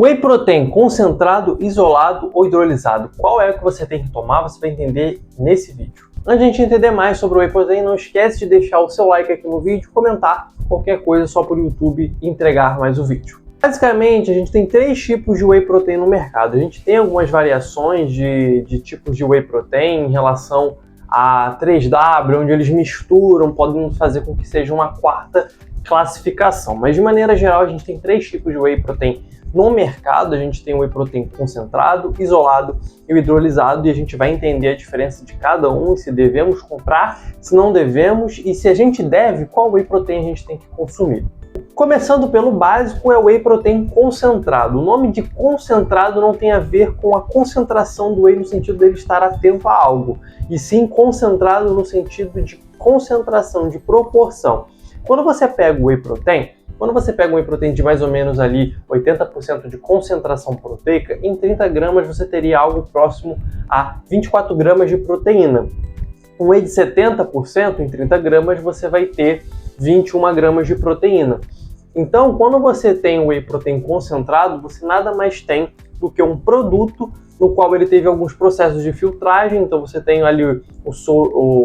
Whey protein concentrado, isolado ou hidrolisado? Qual é o que você tem que tomar? Você vai entender nesse vídeo. Antes de a gente entender mais sobre o Whey protein, não esquece de deixar o seu like aqui no vídeo, comentar qualquer coisa só para o YouTube entregar mais o vídeo. Basicamente, a gente tem três tipos de Whey protein no mercado. A gente tem algumas variações de tipos de Whey protein em relação a 3W, onde eles misturam, podem fazer com que seja uma quarta classificação. Mas de maneira geral, a gente tem três tipos de Whey protein no mercado. A gente tem o Whey protein concentrado, isolado e o hidrolisado, e a gente vai entender a diferença de cada um, se devemos comprar, se não devemos, e se a gente deve, qual Whey protein a gente tem que consumir. Começando pelo básico, é o Whey protein concentrado. O nome de concentrado não tem a ver com a concentração do Whey no sentido dele estar atento a algo, e sim concentrado no sentido de concentração, de proporção. Quando você pega o Whey protein de mais ou menos ali 80% de concentração proteica, em 30 gramas você teria algo próximo a 24 gramas de proteína. Um Whey de 70%, em 30 gramas você vai ter 21 gramas de proteína. Então, quando você tem o Whey protein concentrado, você nada mais tem do que um produto no qual ele teve alguns processos de filtragem. Então você tem ali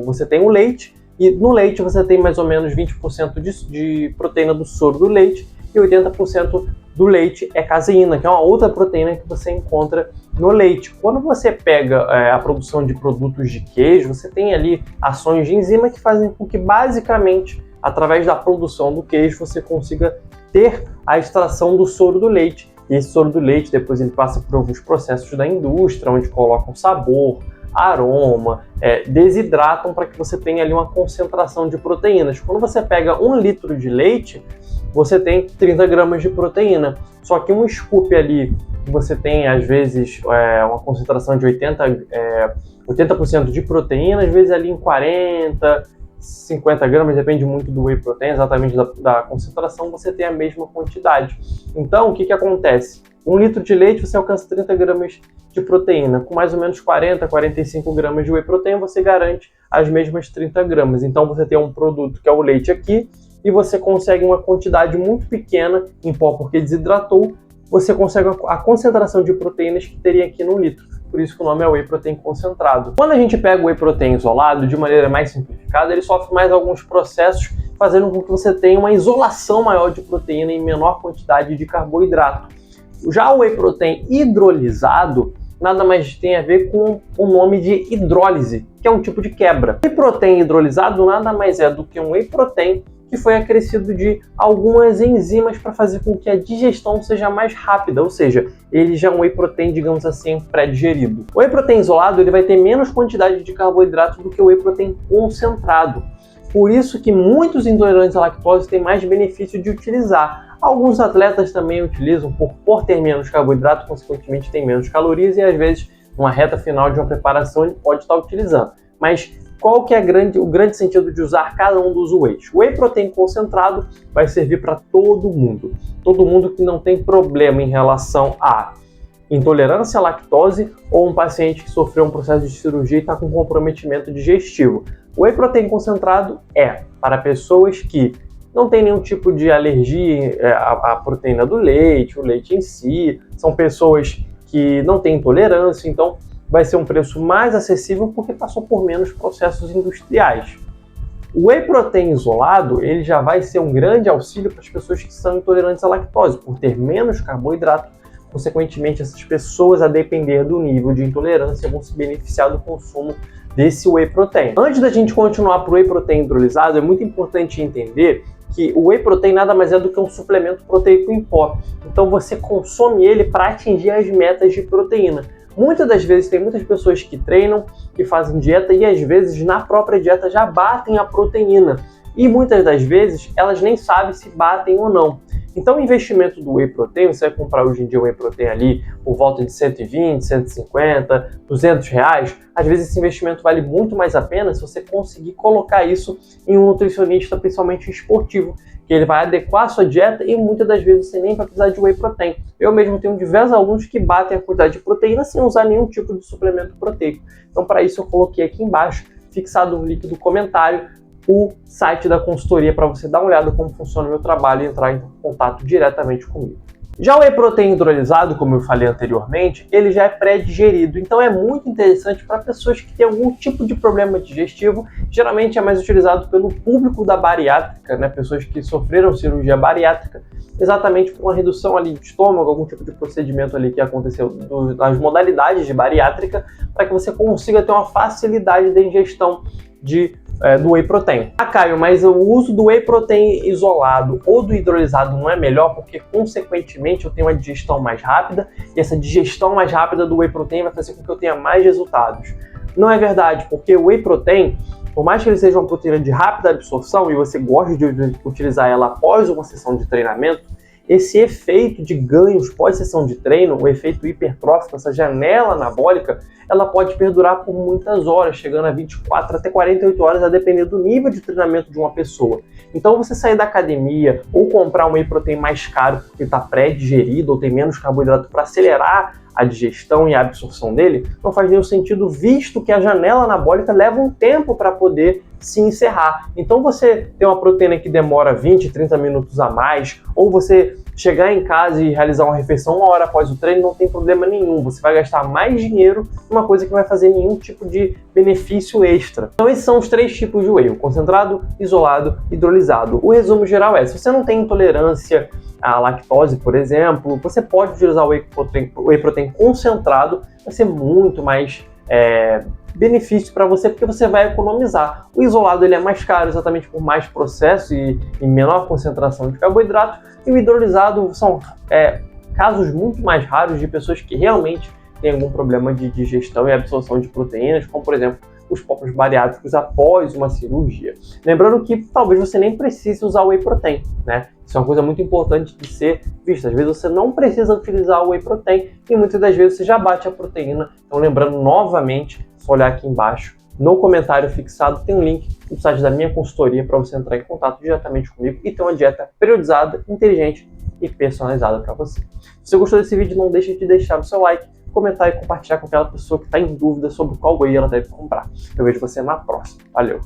você tem o leite, e no leite você tem mais ou menos 20% de proteína do soro do leite, e 80% do leite é caseína, que é uma outra proteína que você encontra no leite. Quando você pega a produção de produtos de queijo, você tem ali ações de enzima que fazem com que, basicamente, através da produção do queijo, você consiga ter a extração do soro do leite. E esse soro do leite, depois ele passa por alguns processos da indústria, onde colocam sabor, aroma, desidratam para que você tenha ali uma concentração de proteínas. Quando você pega 1 litro de leite, você tem 30 gramas de proteína. Só que um scoop ali, você tem às vezes uma concentração de 80% de proteína, às vezes ali em 40, 50 gramas, depende muito do Whey protein, exatamente da concentração, você tem a mesma quantidade. Então, o que acontece? 1 litro de leite você alcança 30 gramas de proteína. Com mais ou menos 40, 45 gramas de Whey protein, você garante as mesmas 30 gramas. Então, você tem um produto que é o leite aqui, e você consegue uma quantidade muito pequena em pó, porque desidratou, você consegue a concentração de proteínas que teria aqui no litro. Por isso que o nome é Whey protein concentrado. Quando a gente pega o Whey protein isolado, de maneira mais simplificada, ele sofre mais alguns processos, fazendo com que você tenha uma isolação maior de proteína em menor quantidade de carboidrato. Já o Whey protein hidrolisado nada mais tem a ver com o nome de hidrólise, que é um tipo de quebra. O Whey protein hidrolisado nada mais é do que um Whey protein que foi acrescido de algumas enzimas para fazer com que a digestão seja mais rápida, ou seja, ele já é um Whey protein, digamos assim, pré-digerido. O Whey protein isolado ele vai ter menos quantidade de carboidrato do que o Whey protein concentrado. Por isso que muitos intolerantes à lactose têm mais benefício de utilizar. Alguns atletas também utilizam por ter menos carboidrato, consequentemente tem menos calorias, e às vezes, numa reta final de uma preparação, ele pode estar utilizando. Mas qual que é o grande sentido de usar cada um dos Wheys? O Whey protein concentrado vai servir para todo mundo. Todo mundo que não tem problema em relação a intolerância à lactose ou um paciente que sofreu um processo de cirurgia e está com comprometimento digestivo. O Whey protein concentrado é para pessoas que não têm nenhum tipo de alergia à proteína do leite, o leite em si, são pessoas que não têm intolerância, então vai ser um preço mais acessível porque passou por menos processos industriais. O Whey protein isolado, ele já vai ser um grande auxílio para as pessoas que são intolerantes à lactose, por ter menos carboidrato. Consequentemente, essas pessoas, a depender do nível de intolerância, vão se beneficiar do consumo desse Whey protein. Antes da gente continuar para o Whey protein hidrolisado, é muito importante entender que o Whey protein nada mais é do que um suplemento proteico em pó. Então você consome ele para atingir as metas de proteína. Muitas das vezes tem muitas pessoas que treinam, que fazem dieta e às vezes na própria dieta já batem a proteína. E muitas das vezes elas nem sabem se batem ou não. Então o investimento do Whey protein, você vai comprar hoje em dia o Whey protein ali por volta de 120, 150, 200 reais. Às vezes esse investimento vale muito mais a pena se você conseguir colocar isso em um nutricionista, principalmente esportivo, que ele vai adequar a sua dieta e muitas das vezes você nem vai precisar de Whey protein. Eu mesmo tenho diversos alunos que batem a quantidade de proteína sem usar nenhum tipo de suplemento proteico. Então para isso eu coloquei aqui embaixo, fixado no link do comentário, o site da consultoria para você dar uma olhada como funciona o meu trabalho e entrar em contato diretamente comigo. Já o whey protein hidrolisado, como eu falei anteriormente, ele já é pré-digerido, então é muito interessante para pessoas que têm algum tipo de problema digestivo. Geralmente é mais utilizado pelo público da bariátrica, né? Pessoas que sofreram cirurgia bariátrica, exatamente por uma redução ali de estômago, algum tipo de procedimento ali que aconteceu nas modalidades de bariátrica, para que você consiga ter uma facilidade de ingestão do whey protein. Ah, Caio, mas o uso do whey protein isolado ou do hidrolisado não é melhor porque, consequentemente, eu tenho uma digestão mais rápida e essa digestão mais rápida do whey protein vai fazer com que eu tenha mais resultados. Não é verdade, porque o whey protein, por mais que ele seja uma proteína de rápida absorção e você goste de utilizar ela após uma sessão de treinamento, esse efeito de ganhos pós-sessão de treino, o efeito hipertrófico, essa janela anabólica, ela pode perdurar por muitas horas, chegando a 24 até 48 horas, a depender do nível de treinamento de uma pessoa. Então, você sair da academia ou comprar um whey protein mais caro porque está pré-digerido ou tem menos carboidrato para acelerar a digestão e a absorção dele, não faz nenhum sentido, visto que a janela anabólica leva um tempo para poder se encerrar. Então você ter uma proteína que demora 20, 30 minutos a mais, ou você chegar em casa e realizar uma refeição 1 hora após o treino, não tem problema nenhum. Você vai gastar mais dinheiro numa coisa que não vai fazer nenhum tipo de benefício extra. Então esses são os 3 tipos de whey: o concentrado, isolado, hidrolisado. O resumo geral é: se você não tem intolerância à lactose, por exemplo, você pode utilizar o whey protein concentrado, vai ser muito mais benefício para você, porque você vai economizar. O isolado ele é mais caro, exatamente por mais processo e menor concentração de carboidrato, e o hidrolisado são casos muito mais raros de pessoas que realmente têm algum problema de digestão e absorção de proteínas, como por exemplo os próprios bariátricos após uma cirurgia. Lembrando que talvez você nem precise usar o whey protein, né? Isso é uma coisa muito importante de ser vista. Às vezes você não precisa utilizar o whey protein e muitas das vezes você já bate a proteína. Então, lembrando novamente, só olhar aqui embaixo, no comentário fixado tem um link no site da minha consultoria para você entrar em contato diretamente comigo e ter uma dieta periodizada, inteligente e personalizada para você. Se você gostou desse vídeo, não deixe de deixar o seu like, comentar e compartilhar com aquela pessoa que está em dúvida sobre qual whey ela deve comprar. Eu vejo você na próxima. Valeu!